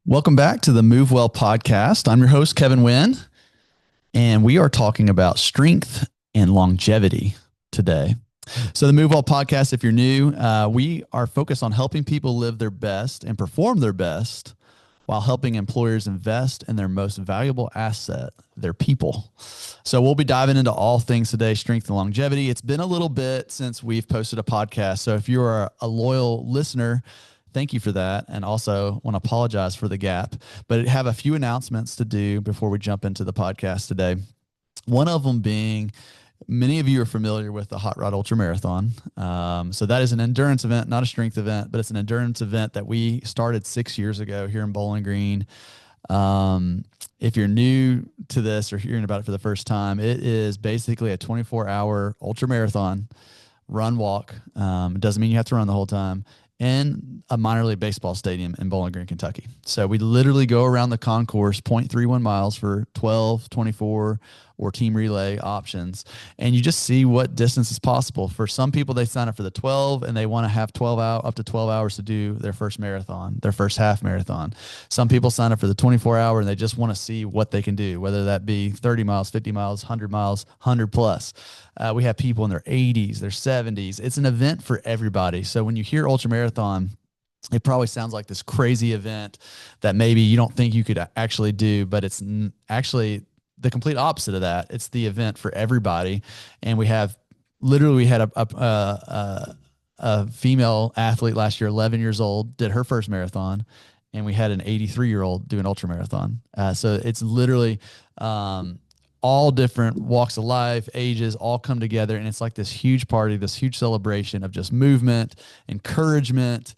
Welcome back to the MuuvWell Podcast. I'm your host, Kevin Winn, and we are talking about strength and longevity today. So the MuuvWell Podcast, if you're new, we are focused on helping people live their best and perform their best while helping employers invest in their most valuable asset, their people. So we'll be diving into all things today, strength and longevity. It's been a little bit since we've posted a podcast. So if you're a loyal listener, thank you for that. And also want to apologize for the gap, but I have a few announcements to do before we jump into the podcast today. One of them being, many of you are familiar with the Hot Rod Ultra Marathon. So that is an endurance event, not a strength event, but it's an endurance event that we started 6 years ago here in Bowling Green. If you're new to this or hearing about it for the first time, it is basically a 24-hour ultra marathon, run, walk. It doesn't mean you have to run the whole time, in a minor league baseball stadium in Bowling Green, Kentucky. So we literally go around the concourse, 0.31 miles for 12, 24, or team relay options. And you just see what distance is possible. For some people, they sign up for the 12 and they want to have up to 12 hours to do their first marathon, their first half marathon. Some people sign up for the 24-hour and they just want to see what they can do, whether that be 30 miles, 50 miles, 100 miles, 100 plus. We have people in their 80s, their 70s. It's an event for everybody. So when you hear ultra marathon, it probably sounds like this crazy event that maybe you don't think you could actually do, but it's actually the complete opposite of that. It's the event for everybody. And we had a female athlete last year, 11 years old, did her first marathon. And we had an 83-year-old do an ultra marathon. So it's literally, all different walks of life, ages, all come together. And it's like this huge party, this huge celebration of just movement, encouragement.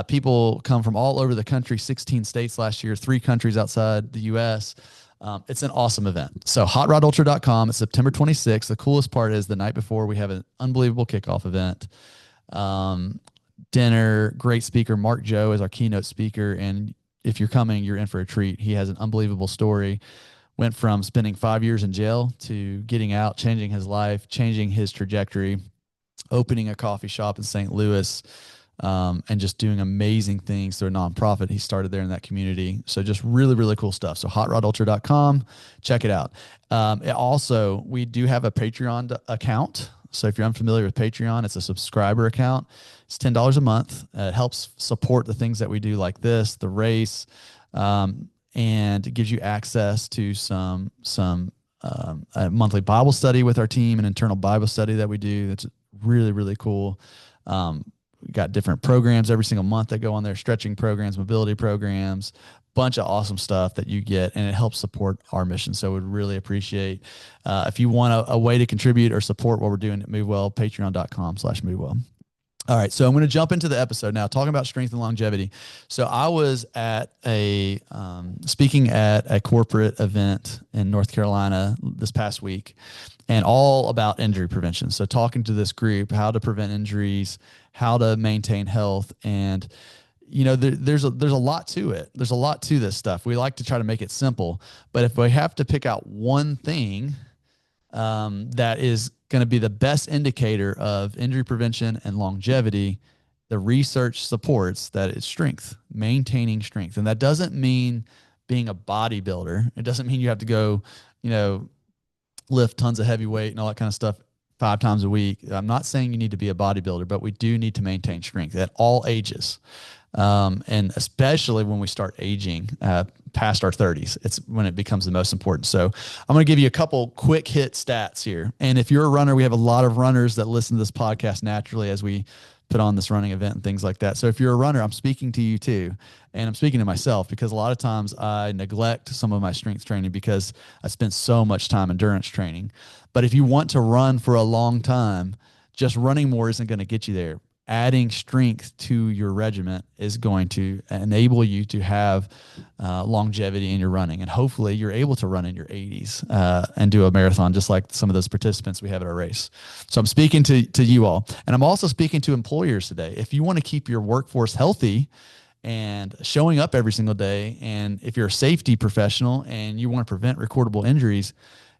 People come from all over the country, 16 states last year, 3 countries outside the U.S. It's an awesome event. So hotrodultra.com. It's September 26th. The coolest part is the night before we have an unbelievable kickoff event. Dinner, great speaker. Mark Joe is our keynote speaker. And if you're coming, you're in for a treat. He has an unbelievable story. Went from spending 5 years in jail to getting out, changing his life, changing his trajectory, opening a coffee shop in St. Louis, and just doing amazing things through a nonprofit he started there in that community. So just really, really cool stuff. So hotrodultra.com, check it out. We do have a Patreon account. So if you're unfamiliar with Patreon, it's a subscriber account. It's $10 a month. It helps support the things that we do like this, the race, and it gives you access to some a monthly Bible study with our team, an internal Bible study that we do. That's really, really cool. We got different programs every single month that go on there, stretching programs, mobility programs, bunch of awesome stuff that you get, and it helps support our mission. So we'd really appreciate if you want a way to contribute or support what we're doing at MuuvWell, patreon.com/MuuvWell. All right, so I'm going to jump into the episode now, talking about strength and longevity. So I was at speaking at a corporate event in North Carolina this past week, and all about injury prevention. So talking to this group, how to prevent injuries, how to maintain health, and there's a lot to it. There's a lot to this stuff. We like to try to make it simple, but if we have to pick out one thing that is going to be the best indicator of injury prevention and longevity, the research supports that it's strength, maintaining strength. And that doesn't mean being a bodybuilder. It doesn't mean you have to go, lift tons of heavy weight and all that kind of stuff 5 times a week. I'm not saying you need to be a bodybuilder, but we do need to maintain strength at all ages. And especially when we start aging past our 30s, it's when it becomes the most important. So I'm going to give you a couple quick hit stats here. And if you're a runner, we have a lot of runners that listen to this podcast naturally as we put on this running event and things like that. So if you're a runner, I'm speaking to you too. And I'm speaking to myself because a lot of times I neglect some of my strength training because I spend so much time endurance training. But if you want to run for a long time, just running more isn't going to get you there. Adding strength to your regimen is going to enable you to have longevity in your running. And hopefully you're able to run in your 80s and do a marathon, just like some of those participants we have at our race. So I'm speaking to you all. And I'm also speaking to employers today. If you want to keep your workforce healthy and showing up every single day, and if you're a safety professional and you want to prevent recordable injuries,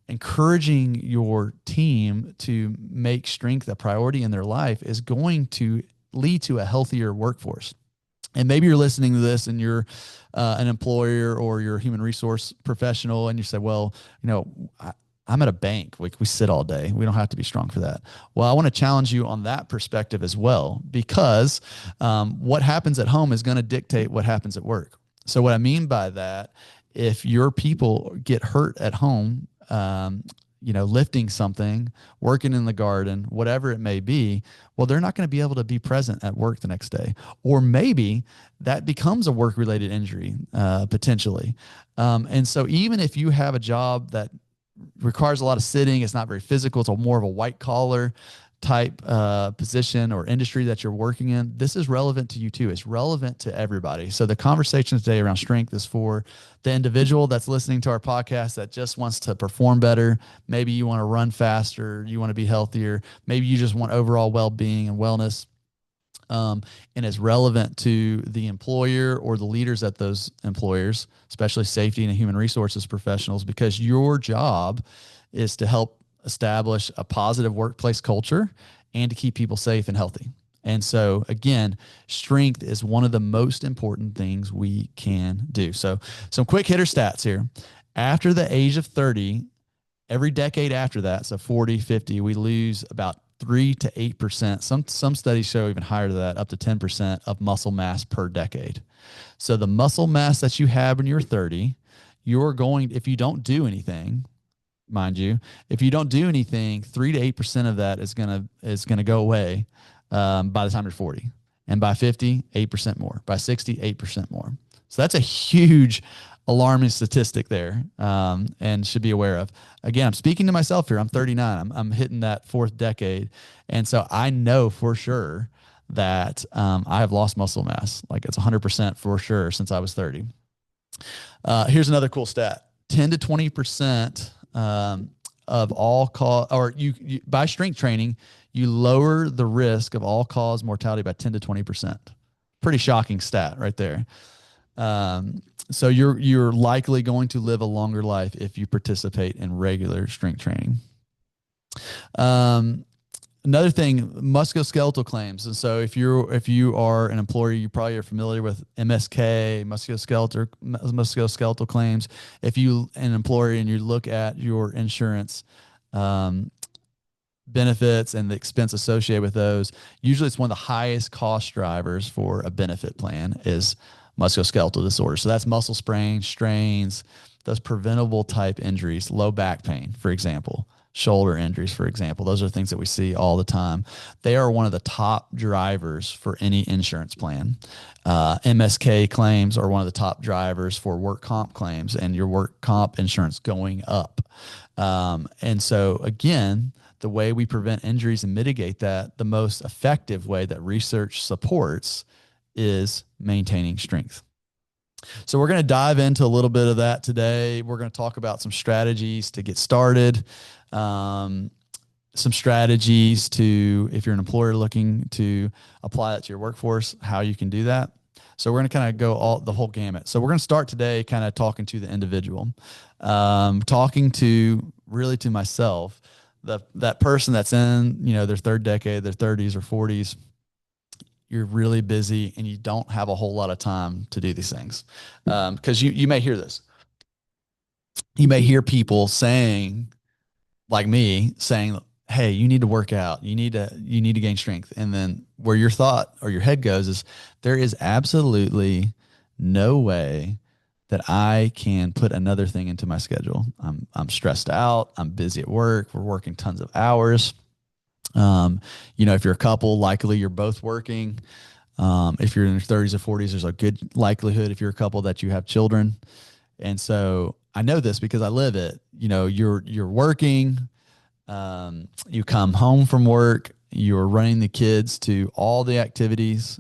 encouraging your team to make strength a priority in their life is going to lead to a healthier workforce. And maybe you're listening to this and you're an employer or you're a human resource professional, and you say, well, I'm at a bank. We sit all day. We don't have to be strong for that. Well, I want to challenge you on that perspective as well, because what happens at home is going to dictate what happens at work. So what I mean by that, if your people get hurt at home, lifting something, working in the garden, whatever it may be, well, they're not going to be able to be present at work the next day. Or maybe that becomes a work-related injury, potentially. And so even if you have a job that requires a lot of sitting, it's not very physical, it's more of a white collar type position or industry that you're working in, this is relevant to you too. It's relevant to everybody. So the conversation today around strength is for the individual that's listening to our podcast that just wants to perform better. Maybe you want to run faster, you want to be healthier, maybe you just want overall well-being and wellness. And it's relevant to the employer or the leaders at those employers, especially safety and human resources professionals, because your job is to help establish a positive workplace culture and to keep people safe and healthy. And so again, strength is one of the most important things we can do. So some quick hitter stats here. After the age of 30, every decade after that, so 40, 50, we lose about 3 to 8%. Some studies show even higher than that, up to 10% of muscle mass per decade. So the muscle mass that you have when you're 30, if you don't do anything, mind you, if you don't do anything, 3 to 8% of that is gonna go away by the time you're 40, and by 50, 8% more. By 60, 8% more. So that's a huge alarming statistic there, and should be aware of. Again, I'm speaking to myself here. I'm 39. I'm hitting that fourth decade, and so I know for sure that I have lost muscle mass. Like it's 100% for sure since I was 30. Here's another cool stat: 10 to 20%. Of all cause, or you by strength training, you lower the risk of all cause mortality by 10 to 20%. Pretty shocking stat right there. So you're likely going to live a longer life if you participate in regular strength training. Another thing, musculoskeletal claims. And so if you are an employer, you probably are familiar with MSK, musculoskeletal claims. If you an employer and you look at your insurance benefits and the expense associated with those, usually it's one of the highest cost drivers for a benefit plan is musculoskeletal disorders. So that's muscle sprains, strains, those preventable type injuries, low back pain, for example. Shoulder injuries, for example. Those are things that we see all the time. They are one of the top drivers for any insurance plan. MSK claims are one of the top drivers for work comp claims and your work comp insurance going up. And so again, the way we prevent injuries and mitigate that, the most effective way that research supports is maintaining strength. So we're going to dive into a little bit of that today. We're going to talk about some strategies to get started, some strategies if you're an employer looking to apply that to your workforce, how you can do that. So we're going to kind of go the whole gamut. So we're going to start today kind of talking to the individual, talking to myself, that person that's in, their third decade, their 30s or 40s. You're really busy and you don't have a whole lot of time to do these things. Because you may hear this. You may hear people saying, like me, saying, hey, you need to work out. You need to gain strength. And then where your thought or your head goes is there is absolutely no way that I can put another thing into my schedule. I'm stressed out. I'm busy at work. We're working tons of hours. If you're a couple, likely you're both working. If you're in your 30s or 40s, there's a good likelihood if you're a couple that you have children. And so I know this because I live it. You're working, you come home from work, you're running the kids to all the activities.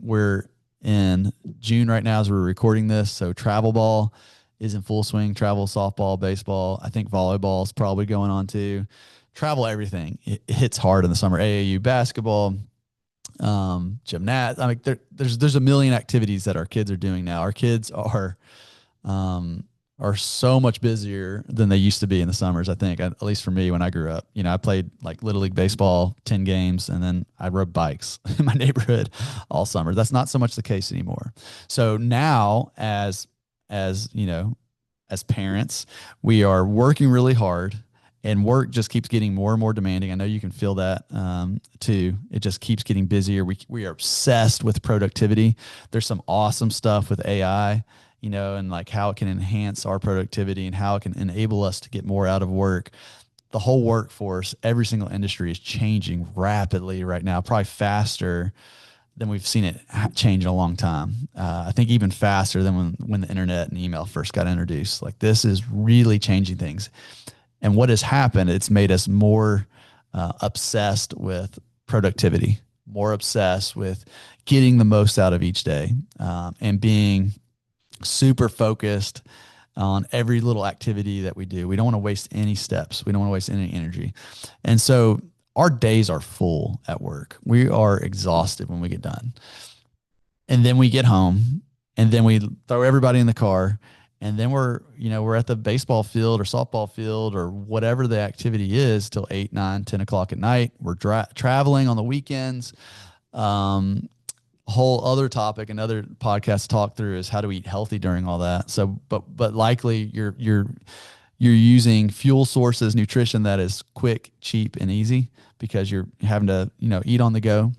We're in June right now as we're recording this. So travel ball is in full swing, travel, softball, baseball. I think volleyball is probably going on too. Travel, everything. It hits hard in the summer. AAU basketball, gymnastics. I mean, there's a million activities that our kids are doing now. Our kids are are so much busier than they used to be in the summers. I think, at least for me, when I grew up, I played like Little League baseball, 10 games, and then I rode bikes in my neighborhood all summer. That's not so much the case anymore. So now as parents, we are working really hard, and work just keeps getting more and more demanding. I know you can feel that too. It just keeps getting busier. We are obsessed with productivity. There's some awesome stuff with AI, and like how it can enhance our productivity and how it can enable us to get more out of work. The whole workforce, every single industry is changing rapidly right now, probably faster than we've seen it change in a long time. I think even faster than when the internet and email first got introduced. Like, this is really changing things. And what has happened, it's made us more obsessed with productivity, more obsessed with getting the most out of each day, and being super focused on every little activity that we do. We don't want to waste any steps. We don't want to waste any energy. And so our days are full at work. We are exhausted when we get done. And then we get home, and then we throw everybody in the car, and then we're at the baseball field or softball field or whatever the activity is till 8, 9, 10 o'clock at night. We're traveling on the weekends. Whole other topic, another podcast to talk through is how to eat healthy during all that. So, but likely you're using fuel sources, nutrition that is quick, cheap, and easy because you're having to, eat on the go,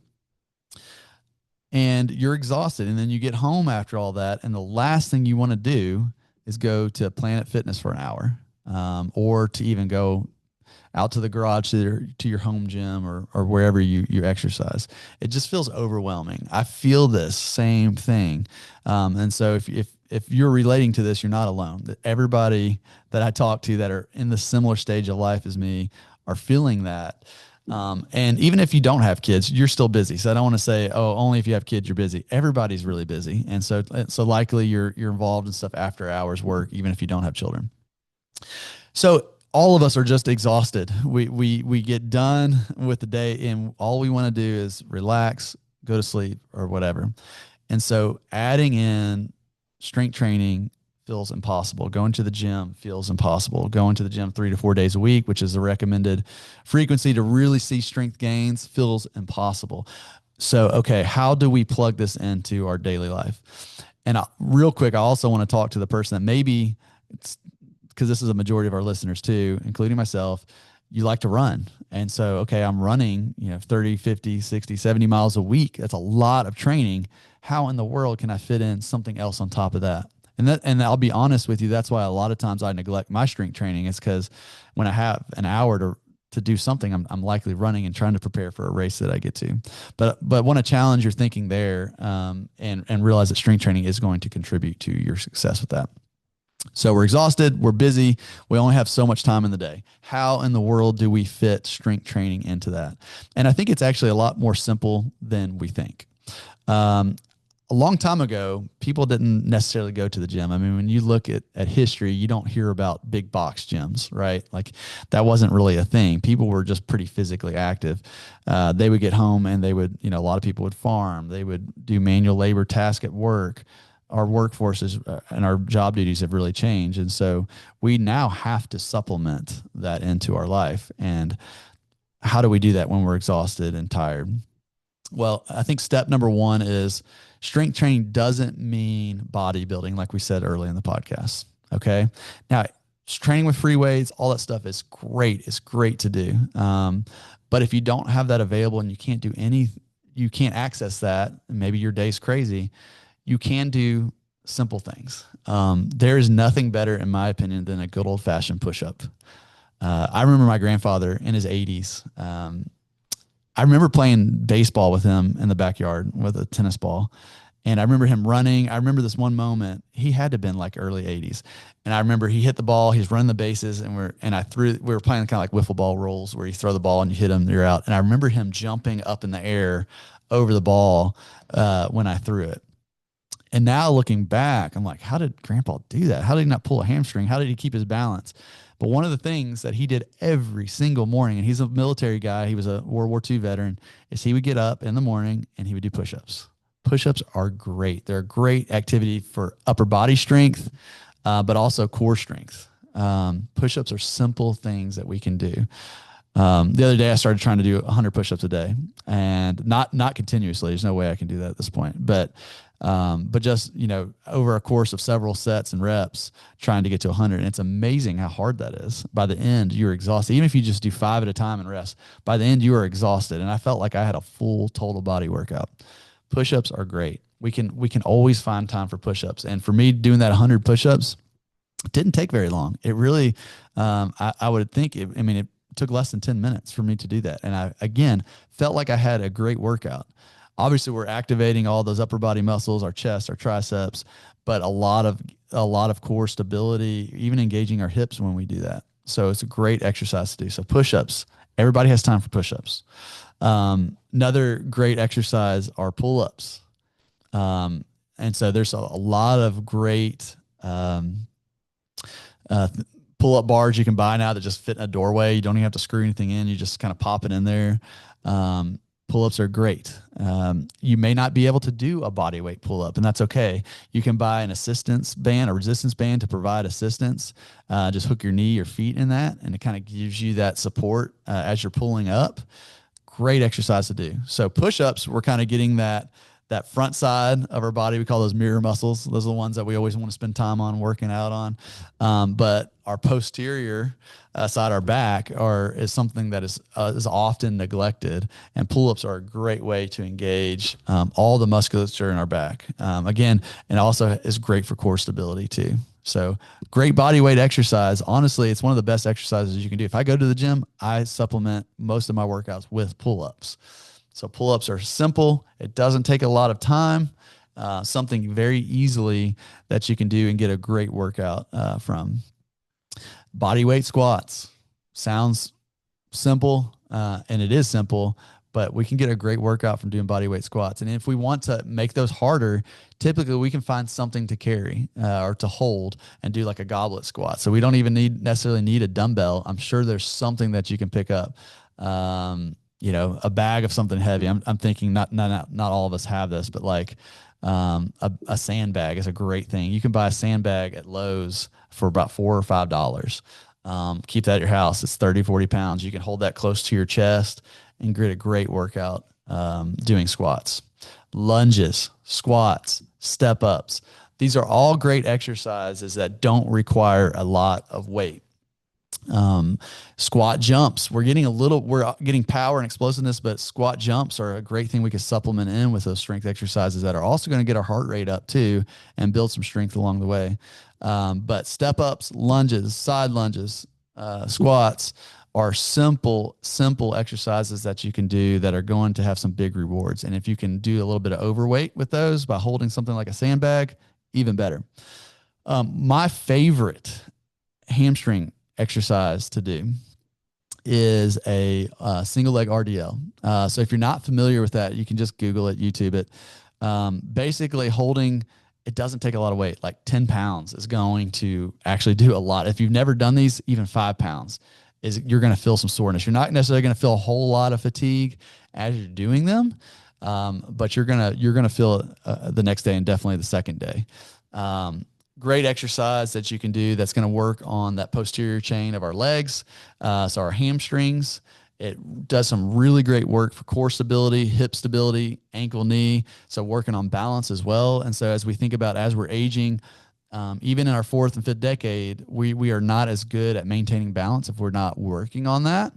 and you're exhausted. And then you get home after all that, and the last thing you want to do is go to Planet Fitness for an hour, or to even go out to the garage to your home gym or wherever you exercise. It just feels overwhelming. I feel this same thing. And so if you're relating to this, you're not alone. That everybody that I talk to that are in the similar stage of life as me are feeling that. And even if you don't have kids, you're still busy. So I don't want to say, oh, only if you have kids, you're busy. Everybody's really busy. And so likely you're involved in stuff after hours work, even if you don't have children. So all of us are just exhausted. We get done with the day, and all we want to do is relax, go to sleep, or whatever. And so adding in strength training feels impossible. Going to the gym feels impossible. Going to the gym 3 to 4 days a week, which is the recommended frequency to really see strength gains, feels impossible. So, okay, how do we plug this into our daily life? And real quick, I also want to talk to the person that maybe it's, because this is a majority of our listeners too, including myself, you like to run. And so, okay, I'm running, 30, 50, 60, 70 miles a week. That's a lot of training. How in the world can I fit in something else on top of that? And I'll be honest with you, that's why a lot of times I neglect my strength training, is because when I have an hour to do something, I'm likely running and trying to prepare for a race that I get to. But want to challenge your thinking there, and realize that strength training is going to contribute to your success with that. So we're exhausted, we're busy, we only have so much time in the day. How in the world do we fit strength training into that? And I think it's actually a lot more simple than we think. A long time ago, people didn't necessarily go to the gym. I mean, when you look at history, you don't hear about big box gyms, right? Like, that wasn't really a thing. People were just pretty physically active. They would get home and they would, a lot of people would farm. They would do manual labor tasks at work. Our workforces and our job duties have really changed. And so we now have to supplement that into our life. And how do we do that when we're exhausted and tired? Well, I think step number one is strength training doesn't mean bodybuilding, like we said early in the podcast. Okay. Now, training with free weights, all that stuff is great. It's great to do. But if you don't have that available and you can't access that, maybe your day's crazy, you can do simple things. There is nothing better, in my opinion, than a good old fashioned push-up. I remember my grandfather in his 80s. I remember playing baseball with him in the backyard with a tennis ball. And I remember him running. I remember this one moment, he had to have been like early 80s. And I remember he hit the ball, he's running the bases, and we were playing kind of like wiffle ball rolls where you throw the ball and you hit him, you're out. And I remember him jumping up in the air over the ball when I threw it. And now looking back, I'm like, how did Grandpa do that? How did he not pull a hamstring? How did he keep his balance? But one of the things that he did every single morning, and he's a military guy, he was a World War II veteran, is he would get up in the morning and he would do push-ups. Push-ups are great. They're a great activity for upper body strength. but also core strength. Push-ups are simple things that we can do. The other day I started trying to do 100 push-ups a day, and not continuously. There's no way I can do that at this point, but just, over a course of several sets and reps, trying to get to 100. And it's amazing how hard that is. By the end, you're exhausted. Even if you just do 5 at a time and rest, by the end, you are exhausted. And I felt like I had a full total body workout. Push-ups are great. We can always find time for push-ups. And for me, doing that 100 push-ups didn't take very long. It really, I would think, it took less than 10 minutes for me to do that. And I, again, felt like I had a great workout. Obviously, we're activating all those upper body muscles, our chest, our triceps, but a lot of core stability, even engaging our hips when we do that. So it's a great exercise to do. So push-ups, everybody has time for push-ups. Another great exercise are pull-ups. And so there's a lot of great pull-up bars you can buy now that just fit in a doorway. You don't even have to screw anything in. You just kind of pop it in there. Pull-ups are great. You may not be able to do a body weight pull-up, and that's okay. You can buy an assistance band, a resistance band to provide assistance. Just hook your knee, your feet in that, and it kind of gives you that support as you're pulling up. Great exercise to do. So push-ups, we're kind of getting that front side of our body. We call those mirror muscles. Those are the ones that we always want to spend time on working out on. But our posterior side, our back, is something that is often neglected. And pull-ups are a great way to engage all the musculature in our back. Again, and also is great for core stability too. So great body weight exercise. Honestly, it's one of the best exercises you can do. If I go to the gym, I supplement most of my workouts with pull-ups. So pull-ups are simple. It doesn't take a lot of time. Something very easily that you can do and get a great workout from. Body weight squats. Sounds simple, and it is simple, but we can get a great workout from doing body weight squats. And if we want to make those harder, typically we can find something to carry or to hold and do like a goblet squat. So we don't even necessarily need a dumbbell. I'm sure there's something that you can pick up. A bag of something heavy. I'm thinking not all of us have this, but like a sandbag is a great thing. You can buy a sandbag at Lowe's for about $4 or $5. Keep that at your house. It's 30, 40 pounds. You can hold that close to your chest and get a great workout doing squats. Lunges, squats, step ups. These are all great exercises that don't require a lot of weight. Squat jumps. We're getting power and explosiveness, but squat jumps are a great thing we could supplement in with those strength exercises that are also going to get our heart rate up too and build some strength along the way. But step ups, lunges, side lunges, squats are simple exercises that you can do that are going to have some big rewards. And if you can do a little bit of overweight with those by holding something like a sandbag, even better. My favorite hamstring exercise to do is a single leg RDL. So if you're not familiar with that, you can just Google it, YouTube it. Basically holding, it doesn't take a lot of weight. Like 10 pounds is going to actually do a lot. If you've never done these, even 5 pounds you're going to feel some soreness. You're not necessarily going to feel a whole lot of fatigue as you're doing them. But you're going to feel it the next day and definitely the second day. Great exercise that you can do that's going to work on that posterior chain of our legs. So our hamstrings, it does some really great work for core stability, hip stability, ankle, knee. So working on balance as well. And so as we think about, as we're aging, even in our 4th and 5th decade, we are not as good at maintaining balance if we're not working on that.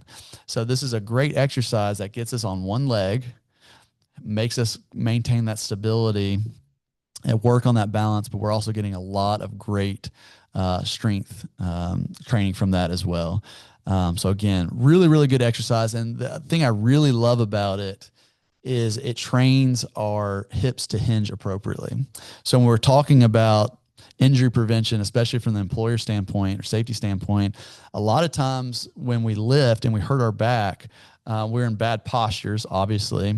So this is a great exercise that gets us on one leg, makes us maintain that stability and work on that balance, but we're also getting a lot of great strength training from that as well. So again, really, really good exercise. And the thing I really love about it is it trains our hips to hinge appropriately. So when we're talking about injury prevention, especially from the employer standpoint or safety standpoint, a lot of times when we lift and we hurt our back, we're in bad postures, obviously.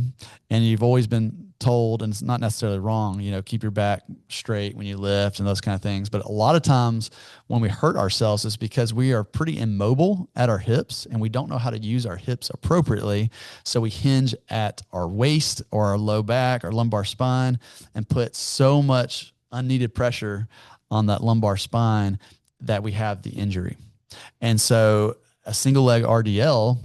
And you've always been told, and it's not necessarily wrong, keep your back straight when you lift and those kind of things. But a lot of times when we hurt ourselves, it's because we are pretty immobile at our hips and we don't know how to use our hips appropriately. So we hinge at our waist or our low back or lumbar spine and put so much unneeded pressure on that lumbar spine that we have the injury. And so a single leg RDL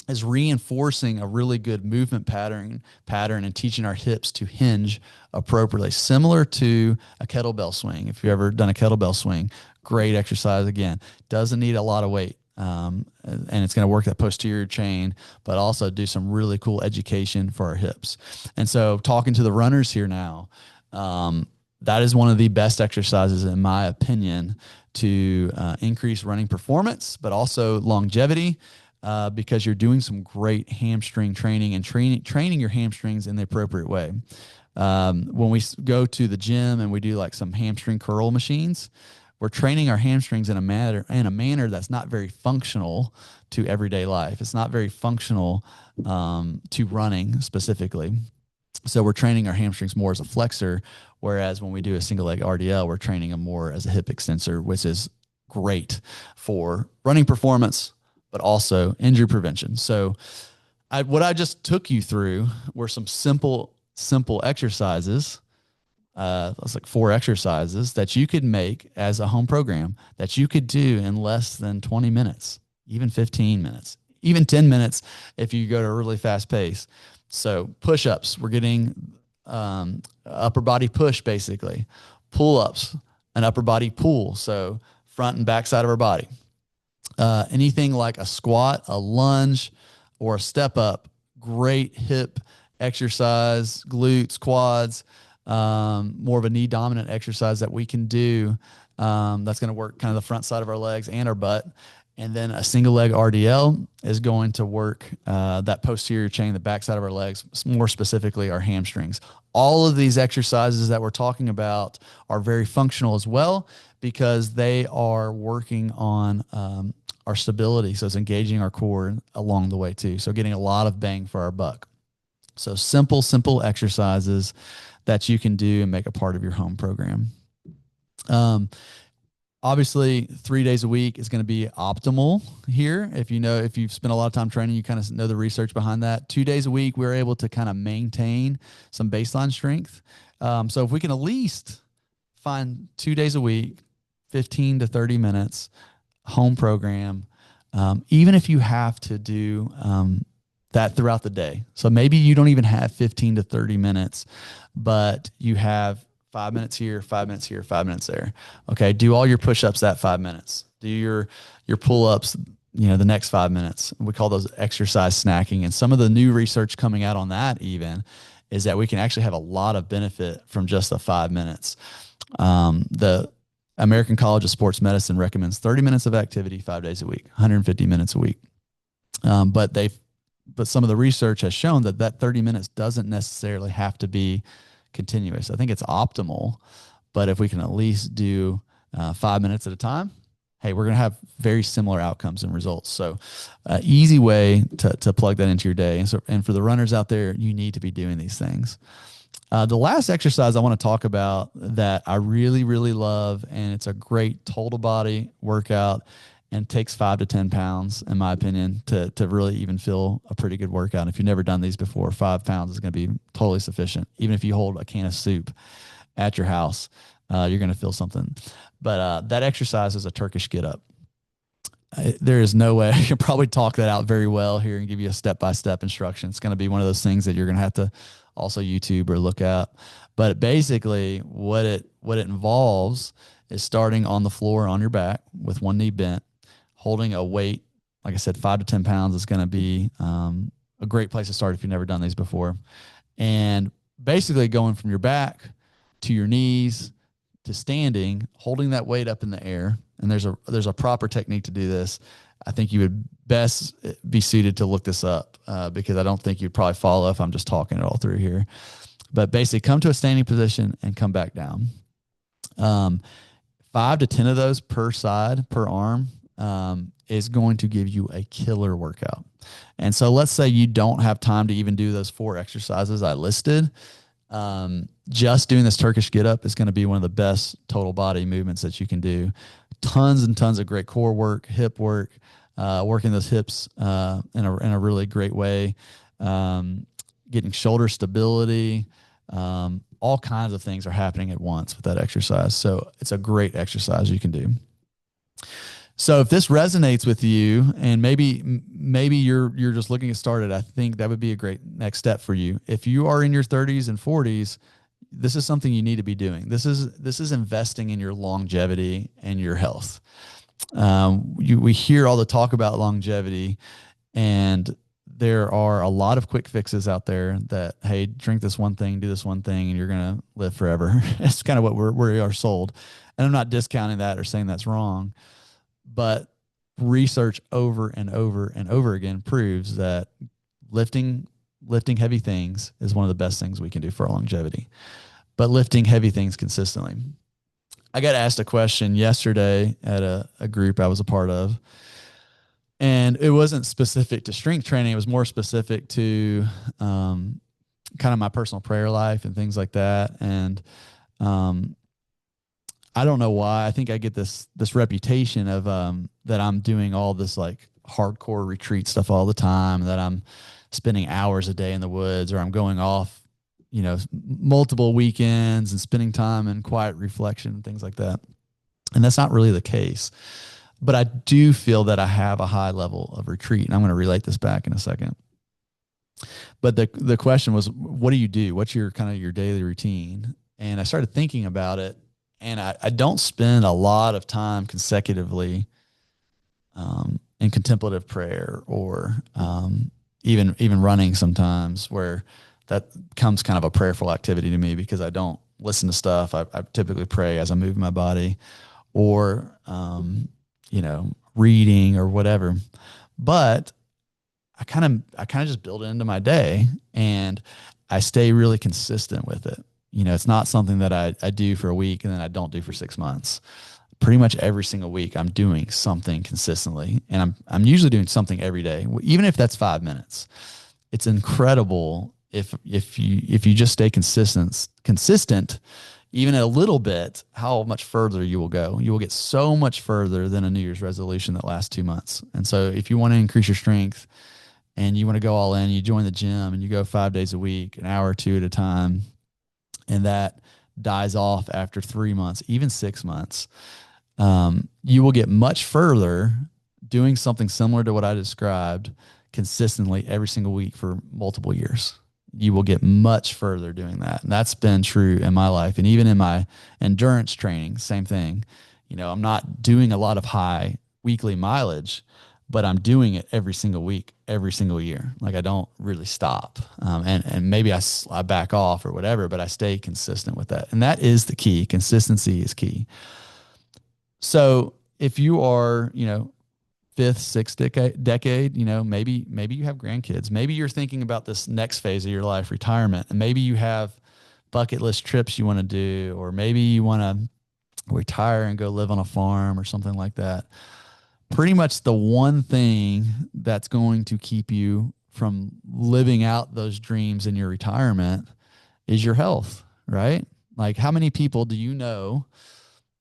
is reinforcing a really good movement pattern and teaching our hips to hinge appropriately, similar to a kettlebell swing. If you've ever done a kettlebell swing, great exercise. Again, doesn't need a lot of weight. And it's going to work that posterior chain, but also do some really cool education for our hips. And so talking to the runners here now, that is one of the best exercises, in my opinion, to increase running performance, but also longevity, because you're doing some great hamstring training and training your hamstrings in the appropriate way. When we go to the gym and we do like some hamstring curl machines, we're training our hamstrings in a manner that's not very functional to everyday life. It's not very functional to running specifically. So we're training our hamstrings more as a flexor, whereas when we do a single leg RDL, we're training them more as a hip extensor, which is great for running performance, but also injury prevention. So what I just took you through were some simple exercises. That's like 4 exercises that you could make as a home program that you could do in less than 20 minutes, even 15 minutes, even 10 minutes if you go to a really fast pace. So push-ups, we're getting upper body push, basically. Pull-ups, an upper body pull, so front and back side of our body. Anything like a squat, a lunge, or a step up, great hip exercise, glutes, quads, more of a knee dominant exercise that we can do. That's going to work kind of the front side of our legs and our butt. And then a single leg RDL is going to work that posterior chain, the backside of our legs, more specifically our hamstrings. All of these exercises that we're talking about are very functional as well, because they are working on our stability. So it's engaging our core along the way too. So getting a lot of bang for our buck. So simple exercises that you can do and make a part of your home program. Obviously 3 days a week is going to be optimal here. If you've spent a lot of time training, you kind of know the research behind that. 2 days a week, we're able to kind of maintain some baseline strength. So if we can at least find 2 days a week, 15 to 30 minutes home program, even if you have to do that throughout the day. So maybe you don't even have 15 to 30 minutes, but you have 5 minutes here, 5 minutes here, 5 minutes there. Okay. Do all your push-ups that 5 minutes. Do your pull-ups, the next 5 minutes. We call those exercise snacking. And some of the new research coming out on that even is that we can actually have a lot of benefit from just the 5 minutes. The American College of Sports Medicine recommends 30 minutes of activity 5 days a week, 150 minutes a week. But some of the research has shown that 30 minutes doesn't necessarily have to be continuous. I think it's optimal, but if we can at least do 5 minutes at a time, hey, we're going to have very similar outcomes and results. So easy way to plug that into your day. And for the runners out there, you need to be doing these things. The last exercise I want to talk about that I really, really love, and it's a great total body workout and takes 5 to 10 pounds, in my opinion, to really even feel a pretty good workout. If you've never done these before, 5 pounds is going to be totally sufficient. Even if you hold a can of soup at your house, you're going to feel something. But that exercise is a Turkish get up. There is no way I can probably talk that out very well here and give you a step-by-step instruction. It's going to be one of those things that you're going to have to also YouTube or look at. But basically what it involves is starting on the floor on your back with one knee bent, holding a weight. Like I said, 5 to 10 pounds is going to be a great place to start if you've never done these before. And basically going from your back to your knees to standing, holding that weight up in the air. And there's a proper technique to do this. I think you would best be suited to look this up because I don't think you'd probably follow if I'm just talking it all through here. But basically come to a standing position and come back down. 5 to 10 of those per side, per arm, is going to give you a killer workout. And so let's say you don't have time to even do those 4 exercises I listed. Just doing this Turkish get up is going to be one of the best total body movements that you can do. Tons and tons of great core work, hip work, working those hips in a really great way, getting shoulder stability, all all kinds of things are happening at once with that exercise. So it's a great exercise you can do. So if this resonates with you, and maybe you're just looking to get started, I think that would be a great next step for you. If you are in your 30s and 40s, this is something you need to be doing. This is investing in your longevity and your health. We hear all the talk about longevity, and there are a lot of quick fixes out there that, hey, drink this one thing, do this one thing, and you're going to live forever. It's kind of what we are sold. And I'm not discounting that or saying that's wrong, but research over and over and over again proves that lifting heavy things is one of the best things we can do for our longevity, but lifting heavy things consistently. I got asked a question yesterday at a group I was a part of, and it wasn't specific to strength training. It was more specific to kind of my personal prayer life and things like that. And I don't know why. I think I get this reputation of that I'm doing all this like hardcore retreat stuff all the time, that I'm spending hours a day in the woods, or I'm going off, multiple weekends and spending time in quiet reflection and things like that. And that's not really the case. But I do feel that I have a high level of retreat, and I'm going to relate this back in a second. But the question was, what do you do? What's your kind of your daily routine? And I started thinking about it, and I don't spend a lot of time consecutively in contemplative prayer, or even running sometimes, where that becomes kind of a prayerful activity to me, because I don't listen to stuff. I typically pray as I move my body, or reading or whatever. But I kind of just build it into my day, and I stay really consistent with it. It's not something that I do for a week and then I don't do for 6 months. Pretty much every single week I'm doing something consistently, and I'm usually doing something every day, even if that's 5 minutes. It's incredible if you just stay consistent, even a little bit, how much further you will go. You will get so much further than a New Year's resolution that lasts 2 months. And so if you want to increase your strength and you want to go all in, you join the gym and you go 5 days a week, an hour or two at a time, and that dies off after 3 months, even 6 months, you will get much further doing something similar to what I described consistently every single week for multiple years. You will get much further doing that. And that's been true in my life. And even in my endurance training, same thing. I'm not doing a lot of high weekly mileage, but I'm doing it every single week, every single year. Like, I don't really stop. And maybe I back off or whatever, but I stay consistent with that. And that is the key. Consistency is key. So if you are, fifth, sixth decade, maybe you have grandkids. Maybe you're thinking about this next phase of your life, retirement, and maybe you have bucket list trips you want to do, or maybe you want to retire and go live on a farm or something like that. Pretty much the one thing that's going to keep you from living out those dreams in your retirement is your health, right? Like, how many people do you know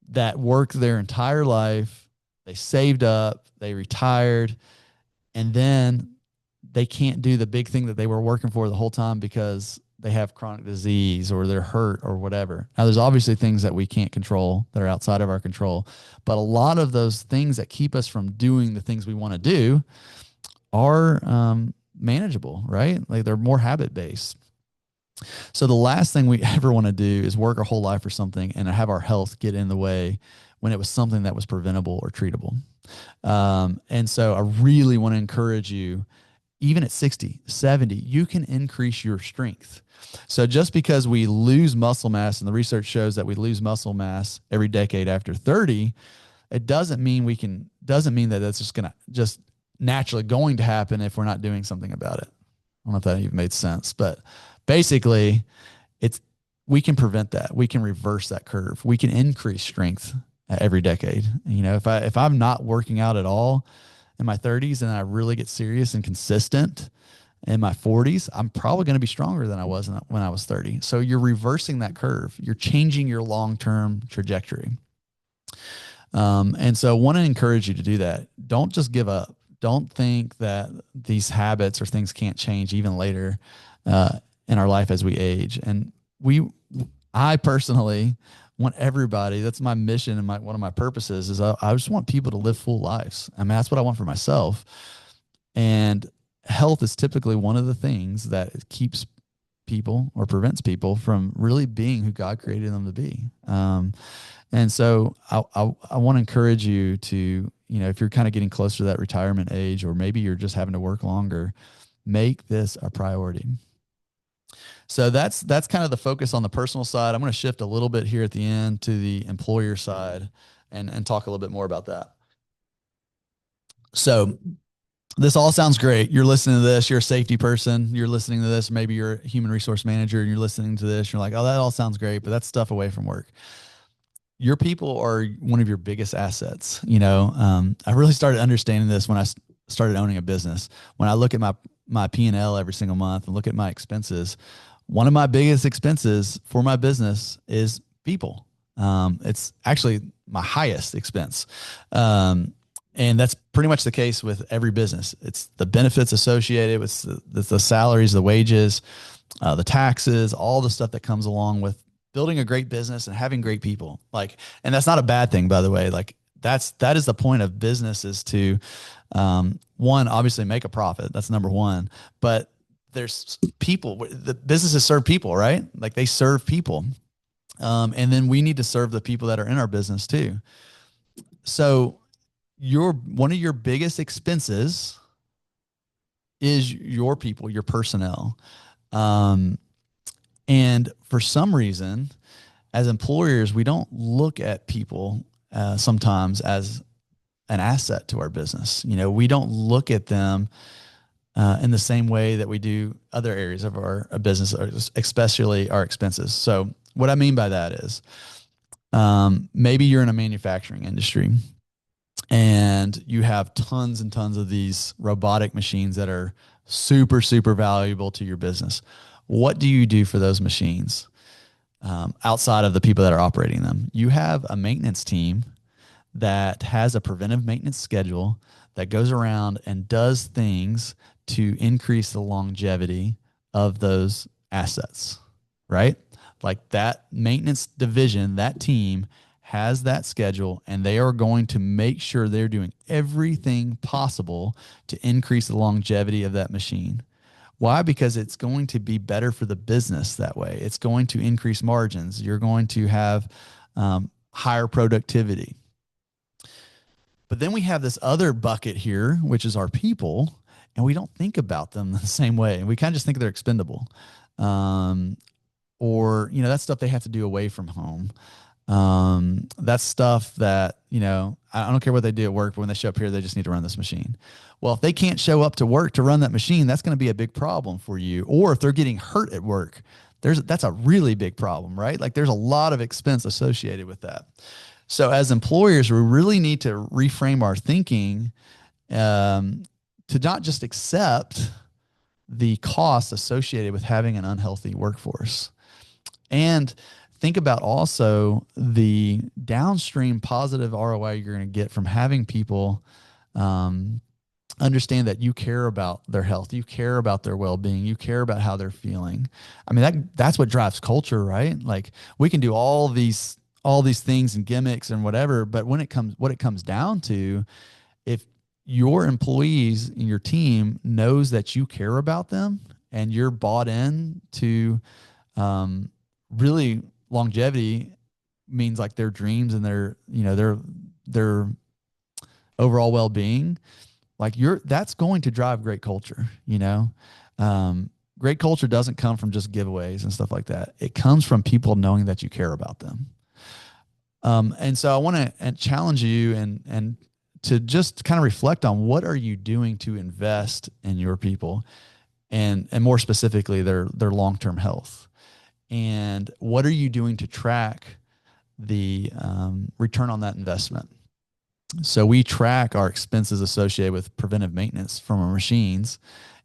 that worked their entire life, they saved up, they retired, and then they can't do the big thing that they were working for the whole time because they have chronic disease or they're hurt or whatever? Now, there's obviously things that we can't control that are outside of our control, but a lot of those things that keep us from doing the things we want to do are manageable, right? Like, they're more habit-based. So the last thing we ever want to do is work our whole life for something and have our health get in the way when it was something that was preventable or treatable. And so I really want to encourage you, even at 60, 70, you can increase your strength. So just because we lose muscle mass, and the research shows that we lose muscle mass every decade after 30, it doesn't mean that that's just naturally going to happen if we're not doing something about it. I don't know if that even made sense, but basically we can prevent that. We can reverse that curve. We can increase strength every decade. If I'm not working out at all in my 30s and I really get serious and consistent in my 40s, I'm probably going to be stronger than I was when I was 30. So you're reversing that curve. You're changing your long-term trajectory. And so I want to encourage you to do that. Don't just give up. Don't think that these habits or things can't change even later in our life as we age. And I personally want everybody, that's my mission and one of my purposes is I just want people to live full lives. I mean, that's what I want for myself. And health is typically one of the things that keeps people or prevents people from really being who God created them to be. And so I want to encourage you to, if you're kind of getting closer to that retirement age, or maybe you're just having to work longer, make this a priority. So that's kind of the focus on the personal side. I'm going to shift a little bit here at the end to the employer side and talk a little bit more about that. So this all sounds great. You're listening to this, you're a safety person, you're listening to this, maybe you're a human resource manager and you're listening to this, you're like, oh, that all sounds great, but that's stuff away from work. Your people are one of your biggest assets. I really started understanding this when I started owning a business. When I look at my P&L every single month and look at my expenses, one of my biggest expenses for my business is people. It's actually my highest expense. And that's pretty much the case with every business. It's the benefits associated with the salaries, the wages, the taxes, all the stuff that comes along with building a great business and having great people. And that's not a bad thing, by the way. That is the point of business, is to, one, obviously make a profit. That's number one. But there's people, the businesses serve people, right? Like they serve people. And then we need to serve the people that are in our business too. So one of your biggest expenses is your people, your personnel. And for some reason, as employers, we don't look at people sometimes as an asset to our business. We don't look at them in the same way that we do other areas of our business, especially our expenses. So what I mean by that is maybe you're in a manufacturing industry and you have tons and tons of these robotic machines that are super, super valuable to your business. What do you do for those machines outside of the people that are operating them? You have a maintenance team that has a preventive maintenance schedule that goes around and does things to increase the longevity of those assets, right? Like that maintenance division, that team has that schedule, and they are going to make sure they're doing everything possible to increase the longevity of that machine. Why? Because it's going to be better for the business that way. It's going to increase margins. You're going to have higher productivity. But then we have this other bucket here, which is our people, and we don't think about them the same way. We kind of just think they're expendable. Or, that's stuff they have to do away from home. That's stuff that, I don't care what they do at work, but when they show up here, they just need to run this machine. Well, if they can't show up to work to run that machine, that's going to be a big problem for you. Or if they're getting hurt at work, that's a really big problem, right? Like there's a lot of expense associated with that. So as employers, we really need to reframe our thinking to not just accept the costs associated with having an unhealthy workforce, and think about also the downstream positive ROI you're going to get from having people understand that you care about their health, you care about their well-being, you care about how they're feeling. I mean, that's what drives culture, right? Like we can do all these things and gimmicks and whatever, but what it comes down to, if your employees and your team knows that you care about them and you're bought in to really longevity means like their dreams and their overall well-being, like that's going to drive great culture. Great culture doesn't come from just giveaways and stuff like that. It comes from people knowing that you care about them. And so I want to challenge you and to just kind of reflect on what are you doing to invest in your people and more specifically their long-term health. And what are you doing to track the return on that investment? So we track our expenses associated with preventive maintenance from our machines,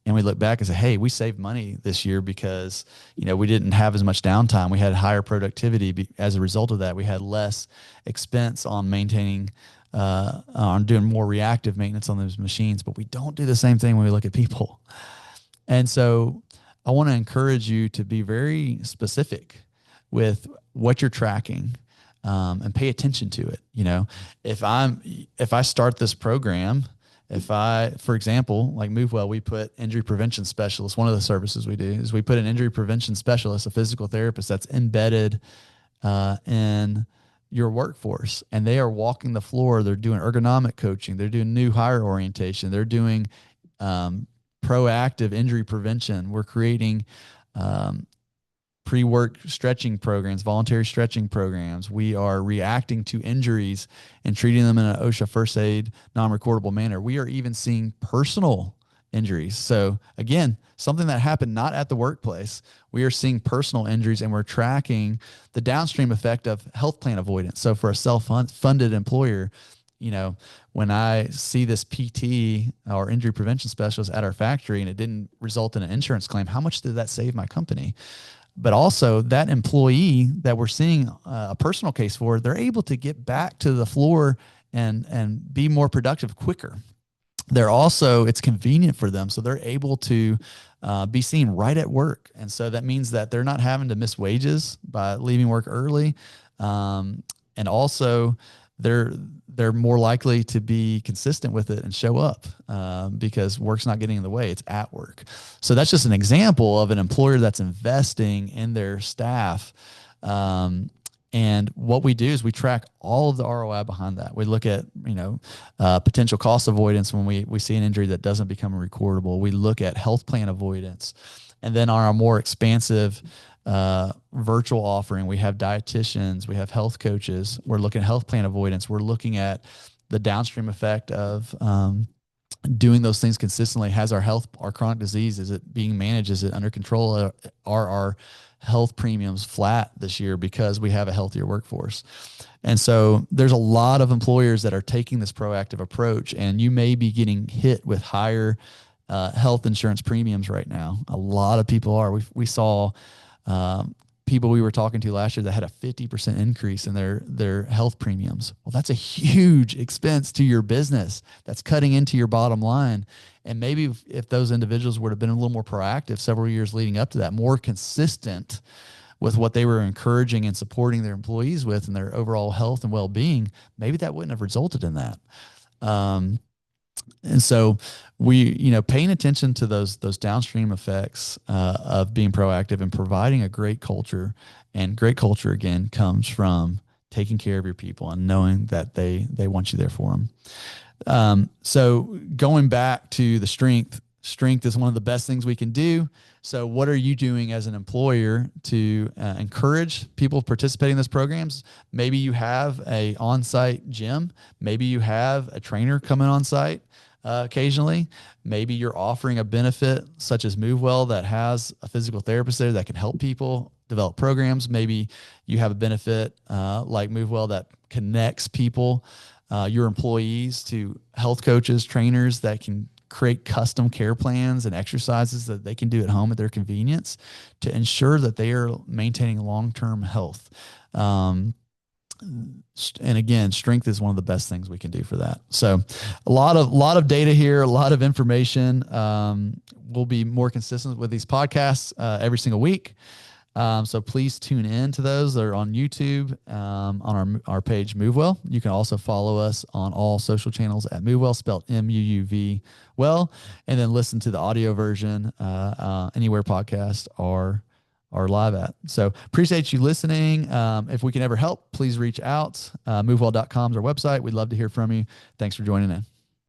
and we look back and say, hey, we saved money this year because, we didn't have as much downtime. We had higher productivity. As a result of that, we had less expense on maintaining, on doing more reactive maintenance on those machines, but we don't do the same thing when we look at people. And so I want to encourage you to be very specific with what you're tracking, and pay attention to it. If I start this program, for example, like MuuvWell, we put injury prevention specialists. One of the services we do is we put an injury prevention specialist, a physical therapist that's embedded in your workforce, and they are walking the floor. They're doing ergonomic coaching. They're doing new hire orientation. They're doing proactive injury prevention. We're creating pre-work stretching programs, voluntary stretching programs. We are reacting to injuries and treating them in an OSHA first aid non-recordable manner. We are even seeing personal injuries. So again, something that happened not at the workplace. We are seeing personal injuries, and we're tracking the downstream effect of health plan avoidance. So for a self-funded employer, when I see this PT or injury prevention specialist at our factory and it didn't result in an insurance claim, how much did that save my company? But also that employee that we're seeing a personal case for, they're able to get back to the floor and be more productive quicker. It's convenient for them. So they're able to be seen right at work. And so that means that they're not having to miss wages by leaving work early. And also they're more likely to be consistent with it and show up because work's not getting in the way. It's at work. So that's just an example of an employer that's investing in their staff. And what we do is we track all of the ROI behind that. We look at, potential cost avoidance when we see an injury that doesn't become recordable. We look at health plan avoidance. And then on our more expansive virtual offering, we have dietitians, we have health coaches. We're looking at health plan avoidance. We're looking at the downstream effect of doing those things consistently. Has our chronic disease, is it being managed? Is it under control? Are our health premiums flat this year because we have a healthier workforce? And so there's a lot of employers that are taking this proactive approach, and you may be getting hit with higher health insurance premiums right now. A lot of people are. We saw people we were talking to last year that had a 50% increase in their health premiums. Well, that's a huge expense to your business. That's cutting into your bottom line. And maybe if those individuals would have been a little more proactive several years leading up to that, more consistent with what they were encouraging and supporting their employees with and their overall health and well-being, maybe that wouldn't have resulted in that. And so paying attention to those downstream effects of being proactive and providing a great culture, and great culture again comes from taking care of your people and knowing that they want you there for them. So going back to the strength is one of the best things we can do. So what are you doing as an employer to encourage people participating in those programs? Maybe you have a on-site gym. Maybe you have a trainer coming on site occasionally. Maybe you're offering a benefit such as MuuvWell that has a physical therapist there that can help people develop programs. Maybe you have a benefit like MuuvWell that connects people, your employees, to health coaches, trainers that can create custom care plans and exercises that they can do at home at their convenience to ensure that they are maintaining long-term health. And again, strength is one of the best things we can do for that. So a lot of data here, a lot of information. We'll be more consistent with these podcasts every single week. So please tune in to those. They're on YouTube, on our page MuuvWell. You can also follow us on all social channels at MuuvWell, spelled MUUV well, and then listen to the audio version anywhere podcasts are live at. So appreciate you listening. If we can ever help, please reach out. MuuvWell.com is our website. We'd love to hear from you. Thanks for joining in.